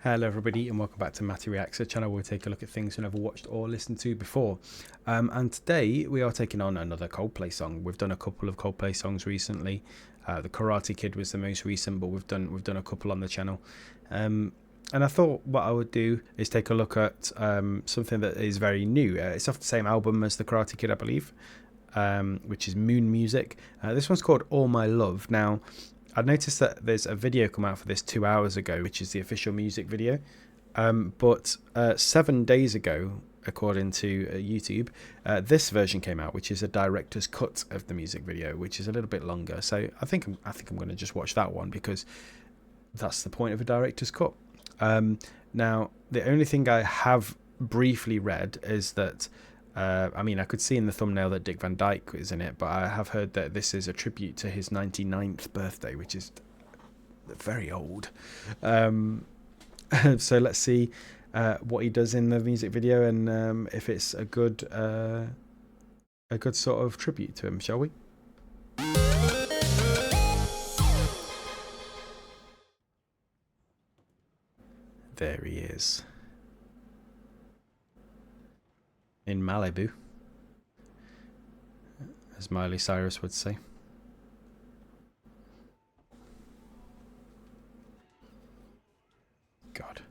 Hello everybody and welcome back to Matty Reacts, a channel where we take a look at things we've never watched or listened to before. And today we are taking on another Coldplay song. We've done a couple of Coldplay songs recently. The Karate Kid was the most recent, but we've done a couple on the channel. And I thought what I would do is take a look at something that is very new. It's off the same album as the Karate Kid, I believe, which is Moon Music. This one's called All My Love. Now, I noticed that there's a video come out for this 2 hours ago, which is the official music video. But 7 days ago, according to YouTube, this version came out, which is a director's cut of the music video, which is a little bit longer. So I think I'm going to just watch that one because that's the point of a director's cut. Now, the only thing I have briefly read is that I could see in the thumbnail that Dick Van Dyke is in it, but I have heard that this is a tribute to his 99th birthday, which is very old. So let's see what he does in the music video and if it's a good sort of tribute to him, shall we? There he is. In Malibu, as Miley Cyrus would say. God.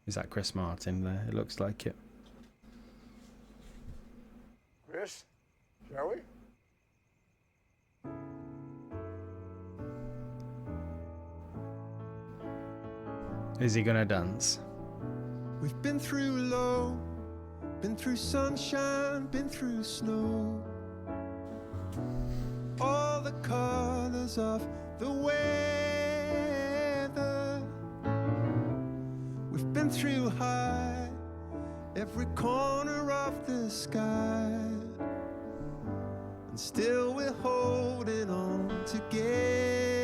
Is that Chris Martin there? It looks like it. Chris, shall we? Is he gonna dance? We've been through low, been through sunshine, been through snow. All the colors of the weather. We've been through high, every corner of the sky. And still we're holding on together.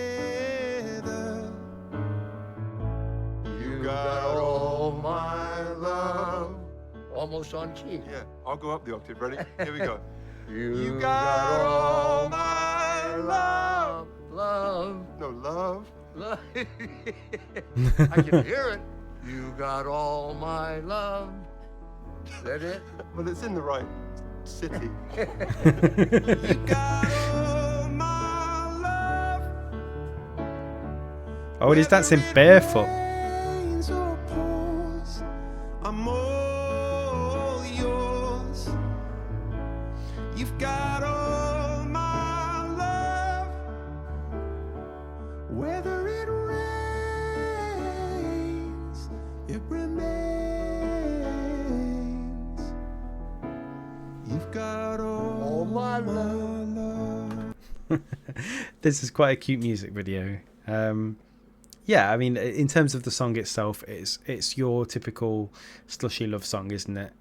You got all my love. Almost on key. Yeah, I'll go up the octave. Ready? Here we go. You got all my love. Love. No, love. Love. I can hear it. You got all my love. Is that it? Well, it's in the right city. You got all my love. Oh, and he's dancing barefoot. Rains or pours, I'm all yours. You've got all my love. Whether it rains, it remains. You've got all my love. This is quite a cute music video. Yeah, I mean, in terms of the song itself, it's your typical slushy love song, isn't it?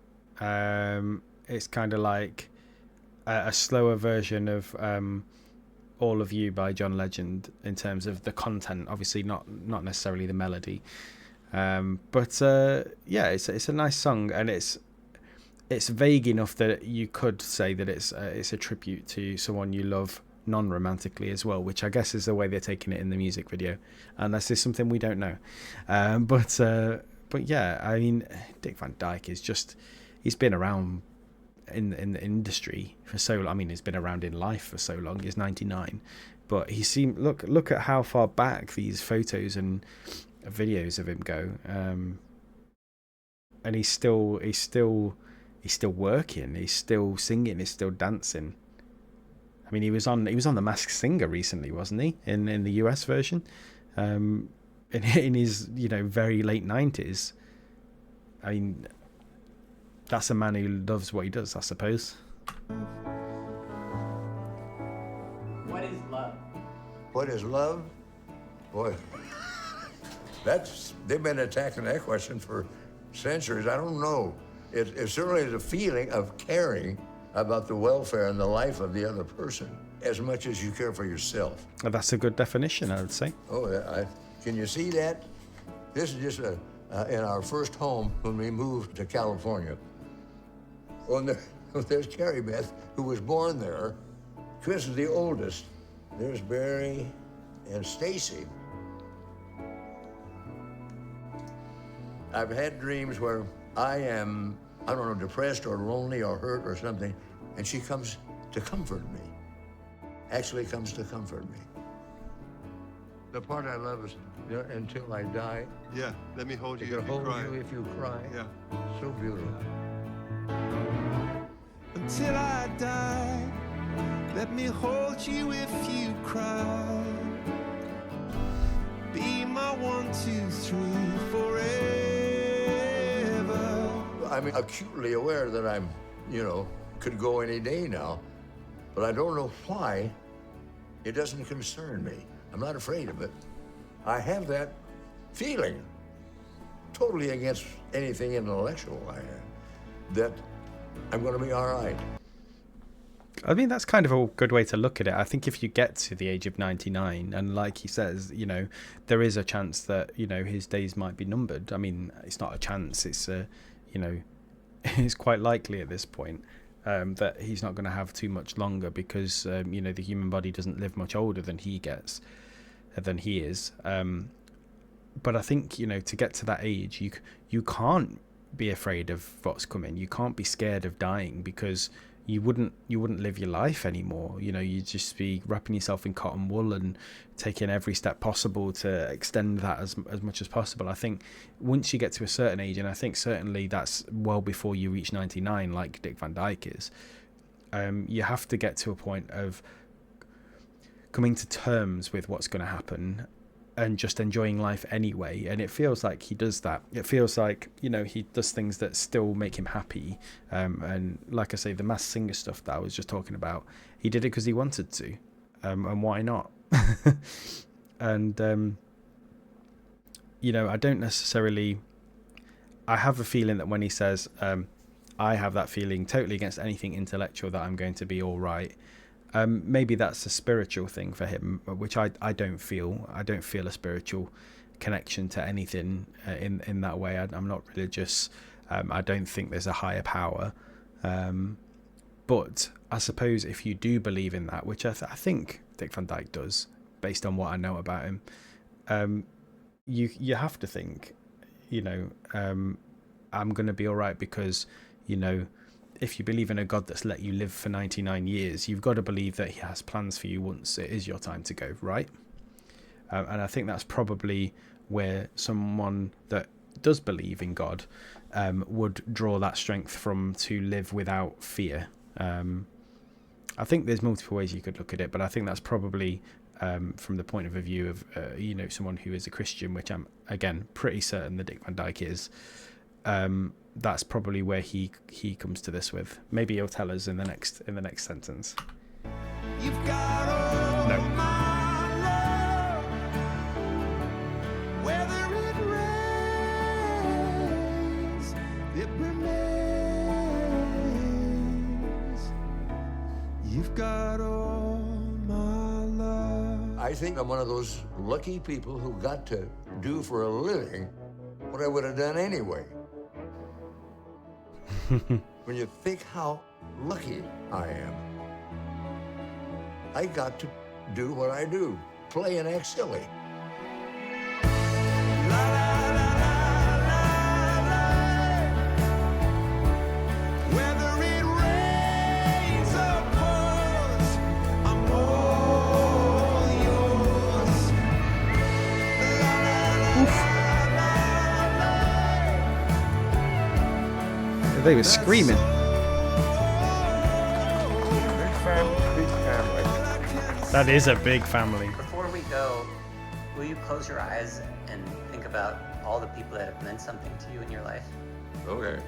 It's kind of like a slower version of All of You by John Legend in terms of the content, obviously not necessarily the melody. But yeah, it's a nice song, and it's vague enough that you could say that it's a tribute to someone you love non-romantically as well, which I guess is the way they're taking it in the music video, unless there's something we don't know. But yeah, I mean, Dick Van Dyke is he's been around in the industry for so long. I mean, he's been around in life for so long. He's 99, but he seemed look at how far back these photos and videos of him go, and he's still working, he's still singing, he's still dancing. I mean, he was on The Masked Singer recently, wasn't he? In the US version, in his very late 90s. I mean, that's a man who loves what he does, I suppose. What is love? What is love? Boy, they've been attacking that question for centuries. I don't know. It certainly is a feeling of caring about the welfare and the life of the other person as much as you care for yourself. Well, that's a good definition, I would say. Oh, can you see that? This is just in our first home when we moved to California. Well, there's Carrie Beth, who was born there, Chris is the oldest. There's Barry and Stacy. I've had dreams where I am, I don't know, depressed or lonely or hurt or something, and she comes to comfort me. Actually comes to comfort me. The part I love is until I die. Yeah, let me hold you They if can you hold cry. you if you cry. Yeah. So beautiful. Until I die, let me hold you if you cry. Be my 1, 2, 3 forever. I'm acutely aware that I'm, could go any day now, but I don't know why. It doesn't concern me. I'm not afraid of it. I have that feeling, totally against anything intellectual I have, that I'm going to be all right. I mean, that's kind of a good way to look at it. I think if you get to the age of 99, and like he says, there is a chance that, his days might be numbered. I mean, it's not a chance. It's, it's quite likely at this point that he's not going to have too much longer because, the human body doesn't live much older than he is. But I think, to get to that age, you can't be afraid of what's coming. You can't be scared of dying because you wouldn't live your life anymore. You'd just be wrapping yourself in cotton wool and taking every step possible to extend that as much as possible. I think once you get to a certain age, and I think certainly that's well before you reach 99, like Dick Van Dyke is, you have to get to a point of coming to terms with what's going to happen and just enjoying life anyway. And it feels like he does that. It feels like, he does things that still make him happy. And like I say, the Masked Singer stuff that I was just talking about, he did it because he wanted to. And why not? And, I don't necessarily... I have a feeling that when he says, I have that feeling totally against anything intellectual that I'm going to be all right. Maybe that's a spiritual thing for him, which I don't feel. I don't feel a spiritual connection to anything in that way. I'm not religious. I don't think there's a higher power. But I suppose if you do believe in that, which I think Dick Van Dyke does, based on what I know about him, you have to think, I'm going to be all right because, if you believe in a God that's let you live for 99 years, you've got to believe that he has plans for you once it is your time to go, right? And I think that's probably where someone that does believe in God would draw that strength from, to live without fear. I think there's multiple ways you could look at it, but I think that's probably from the point of view of someone who is a Christian, which I'm again pretty certain that Dick Van Dyke is. That's probably where he comes to this with. Maybe he'll tell us in the next sentence. You've got all No. my love, whether it rains, it remains. You've got all my love. I think I'm one of those lucky people who got to do for a living what I would have done anyway. When you think how lucky I am, I got to do what I do, play and act silly. Whether it rains or pours, I'm all yours. They were screaming. Big family. That is a big family. Before we go, will you close your eyes and think about all the people that have meant something to you in your life? Okay.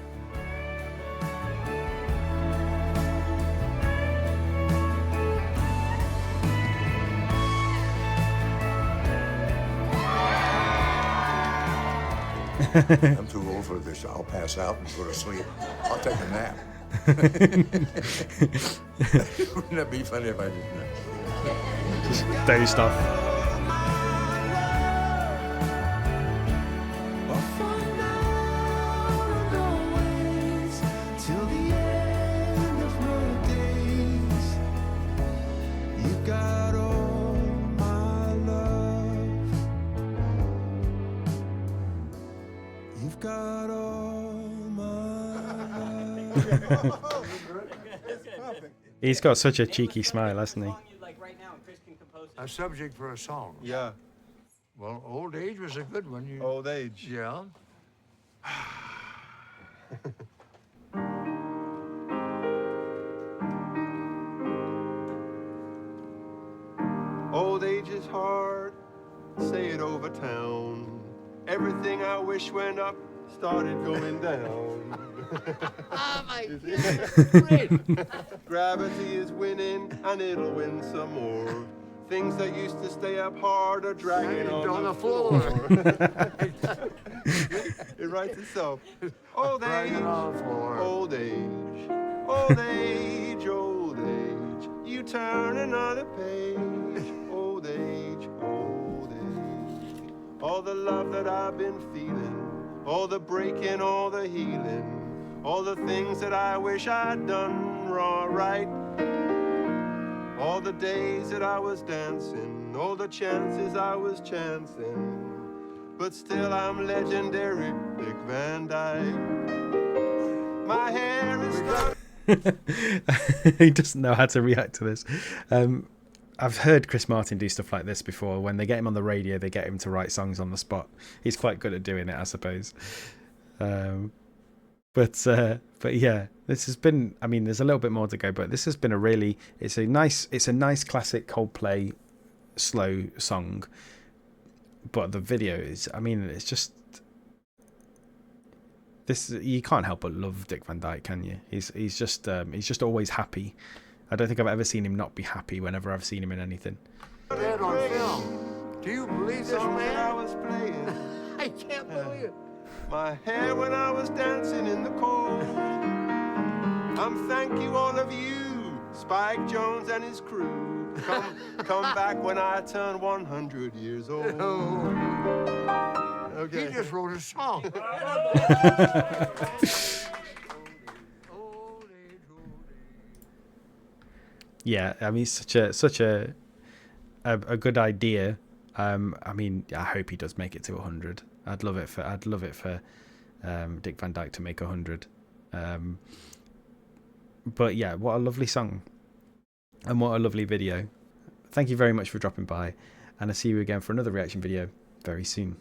I'm too old for this. I'll pass out and go to sleep. I'll take a nap. Wouldn't that be funny if I did that? Just dozed off. got all my love. He's got such a cheeky smile, hasn't he? A subject for a song. Yeah. Well, old age was a good one. You, Old age. yeah. Old age is hard, say it over town. Everything I wish went up started going down. Oh my God. Great. Gravity is winning and it'll win some more. Things that used to stay up hard are dragging on the floor. It writes itself. Old age, Dragging on the floor. old age, old age, old age. You turn another page. Old age, old age. All the love that I've been feeling, all the breaking, all the healing, all the things that I wish I'd done right. All the days that I was dancing, all the chances I was chancing, but still I'm legendary, Dick Van Dyke. My hair is He doesn't know how to react to this. I've heard Chris Martin do stuff like this before. When they get him on the radio, they get him to write songs on the spot. He's quite good at doing it, I suppose. But yeah, this has been. I mean, there's a little bit more to go, but this has been a really. It's a nice classic Coldplay slow song. But the video is. I mean, it's just. This you can't help but love Dick Van Dyke, can you? He's just always happy. I don't think I've ever seen him not be happy whenever I've seen him in anything. That on film. Do you believe this, song that I man? was playing. I can't believe it. My hair when I was dancing in the cold. Thank you all of you, Spike Jones and his crew. Come back when I turn 100 years old. Oh, Okay. he just wrote a song. Old age, old age. Yeah, I mean, such a good idea. I mean, I hope he does make it to 100. I'd love it for Dick Van Dyke to make 100. But yeah, what a lovely song, and what a lovely video. Thank you very much for dropping by, and I'll see you again for another reaction video very soon.